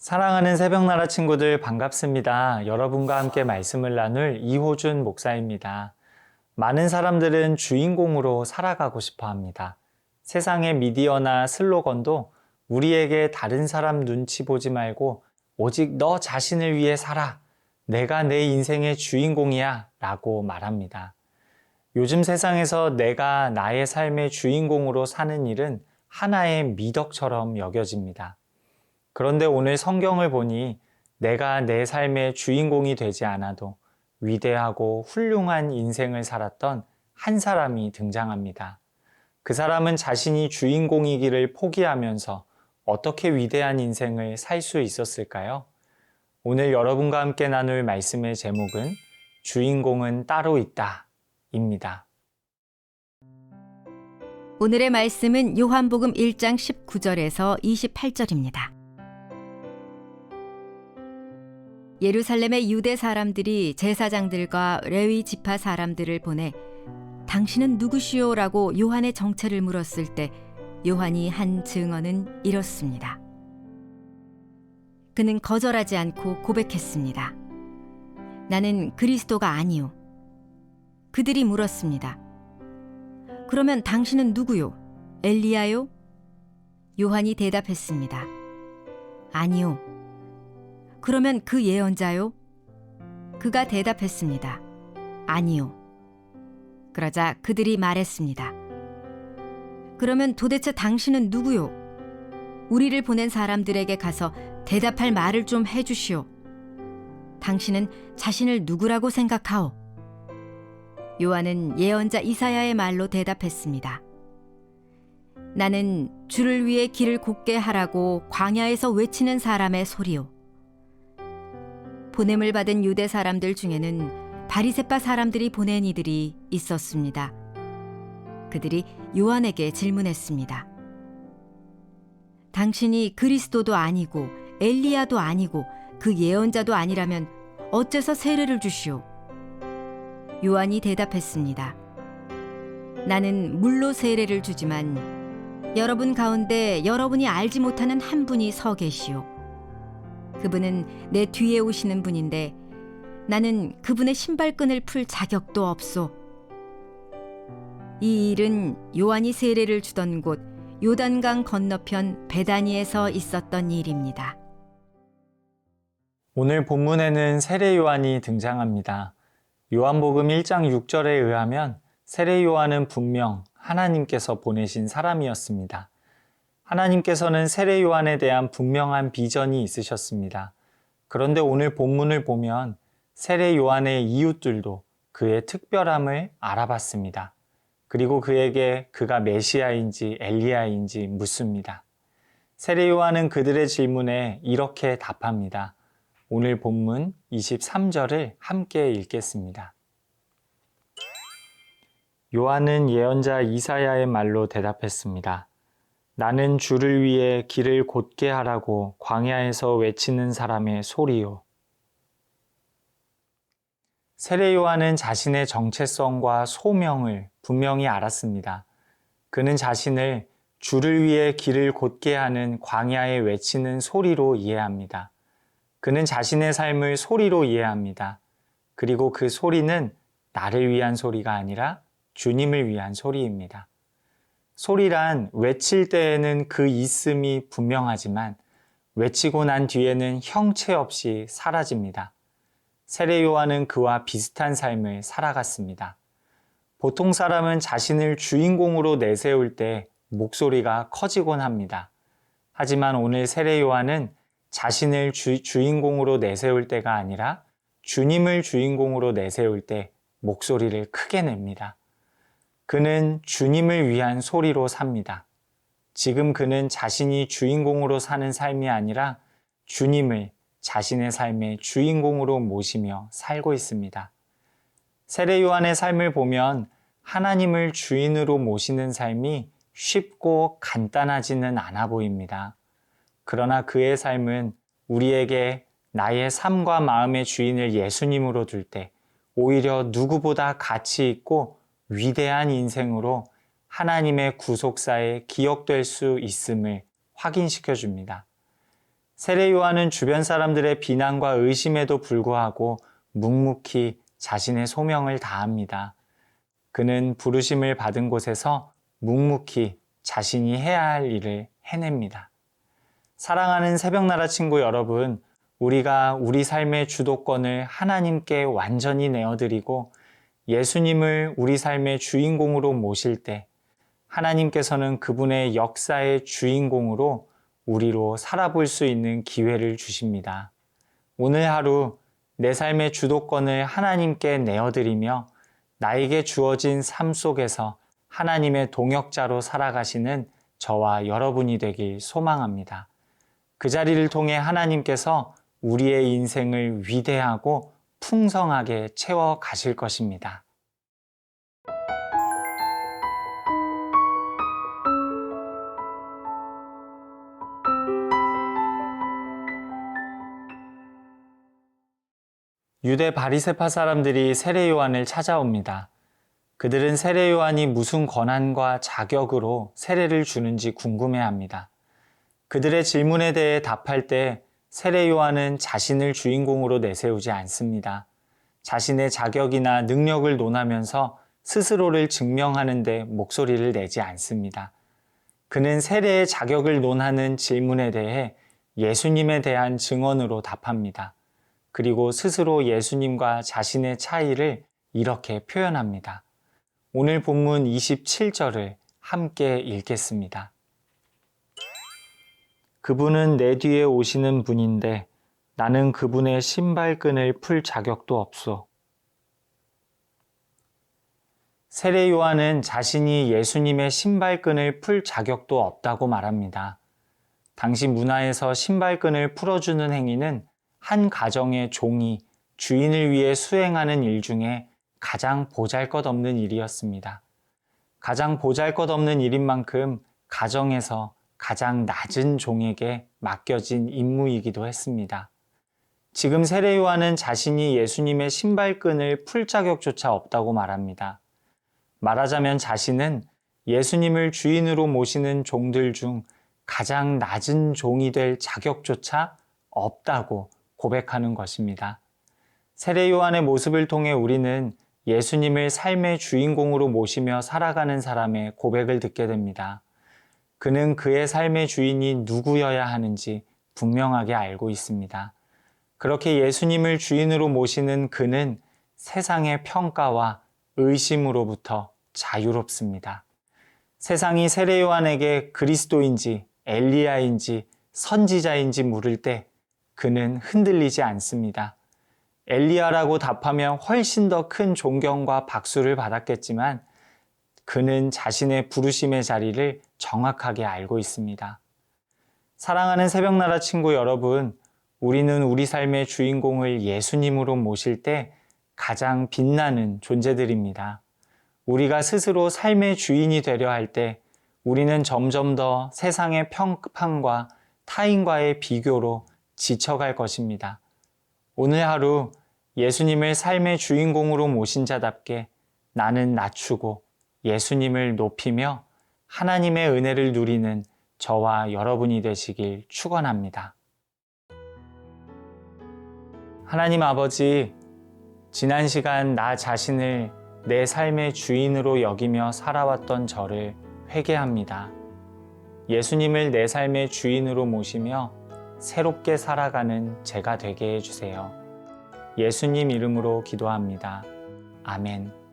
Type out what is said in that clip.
사랑하는 새벽나라 친구들 반갑습니다. 여러분과 함께 말씀을 나눌 이호준 목사입니다. 많은 사람들은 주인공으로 살아가고 싶어 합니다. 세상의 미디어나 슬로건도 우리에게 다른 사람 눈치 보지 말고 오직 너 자신을 위해 살아. 내가 내 인생의 주인공이야 라고 말합니다. 요즘 세상에서 내가 나의 삶의 주인공으로 사는 일은 하나의 미덕처럼 여겨집니다. 그런데 오늘 성경을 보니 내가 내 삶의 주인공이 되지 않아도 위대하고 훌륭한 인생을 살았던 한 사람이 등장합니다. 그 사람은 자신이 주인공이기를 포기하면서 어떻게 위대한 인생을 살 수 있었을까요? 오늘 여러분과 함께 나눌 말씀의 제목은 주인공은 따로 있다 입니다. 오늘의 말씀은 요한복음 1장 19절에서 28절입니다. 예루살렘의 유대 사람들이 제사장들과 레위 지파 사람들을 보내 당신은 누구시오? 라고 요한의 정체를 물었을 때 요한이 한 증언은 이렇습니다. 그는 거절하지 않고 고백했습니다. 나는 그리스도가 아니요. 그들이 물었습니다. 그러면 당신은 누구요? 엘리야요? 요한이 대답했습니다. 아니요. 그러면 그 예언자요? 그가 대답했습니다. 아니요. 그러자 그들이 말했습니다. 그러면 도대체 당신은 누구요? 우리를 보낸 사람들에게 가서 대답할 말을 좀 해주시오. 당신은 자신을 누구라고 생각하오? 요한은 예언자 이사야의 말로 대답했습니다. 나는 주를 위해 길을 곧게 하라고 광야에서 외치는 사람의 소리요. 보냄을 받은 유대 사람들 중에는 바리새파 사람들이 보낸 이들이 있었습니다. 그들이 요한에게 질문했습니다. 당신이 그리스도도 아니고 엘리야도 아니고 그 예언자도 아니라면 어째서 세례를 주시오? 요한이 대답했습니다. 나는 물로 세례를 주지만 여러분 가운데 여러분이 알지 못하는 한 분이 서 계시오. 그분은 내 뒤에 오시는 분인데 나는 그분의 신발끈을 풀 자격도 없소. 이 일은 요한이 세례를 주던 곳 요단강 건너편 베다니에서 있었던 일입니다. 오늘 본문에는 세례 요한이 등장합니다. 요한복음 1장 6절에 의하면 세례 요한은 분명 하나님께서 보내신 사람이었습니다. 하나님께서는 세례 요한에 대한 분명한 비전이 있으셨습니다. 그런데 오늘 본문을 보면 세례 요한의 이웃들도 그의 특별함을 알아봤습니다. 그리고 그에게 그가 메시아인지 엘리야인지 묻습니다. 세례 요한은 그들의 질문에 이렇게 답합니다. 오늘 본문 23절을 함께 읽겠습니다. 요한은 예언자 이사야의 말로 대답했습니다. 나는 주를 위해 길을 곧게 하라고 광야에서 외치는 사람의 소리요. 세례 요한은 자신의 정체성과 소명을 분명히 알았습니다. 그는 자신을 주를 위해 길을 곧게 하는 광야에 외치는 소리로 이해합니다. 그는 자신의 삶을 소리로 이해합니다. 그리고 그 소리는 나를 위한 소리가 아니라 주님을 위한 소리입니다. 소리란 외칠 때에는 그 있음이 분명하지만 외치고 난 뒤에는 형체 없이 사라집니다. 세례 요한은 그와 비슷한 삶을 살아갔습니다. 보통 사람은 자신을 주인공으로 내세울 때 목소리가 커지곤 합니다. 하지만 오늘 세례 요한은 자신을 주인공으로 내세울 때가 아니라 주님을 주인공으로 내세울 때 목소리를 크게 냅니다. 그는 주님을 위한 소리로 삽니다. 지금 그는 자신이 주인공으로 사는 삶이 아니라 주님을 자신의 삶의 주인공으로 모시며 살고 있습니다. 세례 요한의 삶을 보면 하나님을 주인으로 모시는 삶이 쉽고 간단하지는 않아 보입니다. 그러나 그의 삶은 우리에게 나의 삶과 마음의 주인을 예수님으로 둘 때 오히려 누구보다 가치 있고 위대한 인생으로 하나님의 구속사에 기억될 수 있음을 확인시켜 줍니다. 세례 요한은 주변 사람들의 비난과 의심에도 불구하고 묵묵히 자신의 소명을 다합니다. 그는 부르심을 받은 곳에서 묵묵히 자신이 해야 할 일을 해냅니다. 사랑하는 새벽나라 친구 여러분, 우리가 우리 삶의 주도권을 하나님께 완전히 내어드리고 예수님을 우리 삶의 주인공으로 모실 때 하나님께서는 그분의 역사의 주인공으로 우리로 살아볼 수 있는 기회를 주십니다. 오늘 하루 내 삶의 주도권을 하나님께 내어드리며 나에게 주어진 삶 속에서 하나님의 동역자로 살아가시는 저와 여러분이 되길 소망합니다. 그 자리를 통해 하나님께서 우리의 인생을 위대하고 풍성하게 채워 가실 것입니다. 유대 바리새파 사람들이 세례 요한을 찾아옵니다. 그들은 세례 요한이 무슨 권한과 자격으로 세례를 주는지 궁금해합니다. 그들의 질문에 대해 답할 때 세례 요한은 자신을 주인공으로 내세우지 않습니다. 자신의 자격이나 능력을 논하면서 스스로를 증명하는 데 목소리를 내지 않습니다. 그는 세례의 자격을 논하는 질문에 대해 예수님에 대한 증언으로 답합니다. 그리고 스스로 예수님과 자신의 차이를 이렇게 표현합니다. 오늘 본문 27절을 함께 읽겠습니다. 그분은 내 뒤에 오시는 분인데 나는 그분의 신발끈을 풀 자격도 없소. 세례 요한은 자신이 예수님의 신발끈을 풀 자격도 없다고 말합니다. 당시 문화에서 신발끈을 풀어주는 행위는 한 가정의 종이 주인을 위해 수행하는 일 중에 가장 보잘것없는 일이었습니다. 가장 보잘것없는 일인 만큼 가정에서 가장 낮은 종에게 맡겨진 임무이기도 했습니다. 지금 세례 요한은 자신이 예수님의 신발끈을 풀 자격조차 없다고 말합니다. 말하자면 자신은 예수님을 주인으로 모시는 종들 중 가장 낮은 종이 될 자격조차 없다고 고백하는 것입니다. 세례 요한의 모습을 통해 우리는 예수님을 삶의 주인공으로 모시며 살아가는 사람의 고백을 듣게 됩니다. 그는 그의 삶의 주인이 누구여야 하는지 분명하게 알고 있습니다. 그렇게 예수님을 주인으로 모시는 그는 세상의 평가와 의심으로부터 자유롭습니다. 세상이 세례 요한에게 그리스도인지 엘리야인지 선지자인지 물을 때 그는 흔들리지 않습니다. 엘리야라고 답하면 훨씬 더 큰 존경과 박수를 받았겠지만 그는 자신의 부르심의 자리를 정확하게 알고 있습니다. 사랑하는 새벽나라 친구 여러분, 우리는 우리 삶의 주인공을 예수님으로 모실 때 가장 빛나는 존재들입니다. 우리가 스스로 삶의 주인이 되려 할 때 우리는 점점 더 세상의 평판과 타인과의 비교로 지쳐갈 것입니다. 오늘 하루 예수님을 삶의 주인공으로 모신 자답게 나는 낮추고 예수님을 높이며 하나님의 은혜를 누리는 저와 여러분이 되시길 축원합니다. 하나님 아버지, 지난 시간 나 자신을 내 삶의 주인으로 여기며 살아왔던 저를 회개합니다. 예수님을 내 삶의 주인으로 모시며 새롭게 살아가는 제가 되게 해주세요. 예수님 이름으로 기도합니다. 아멘.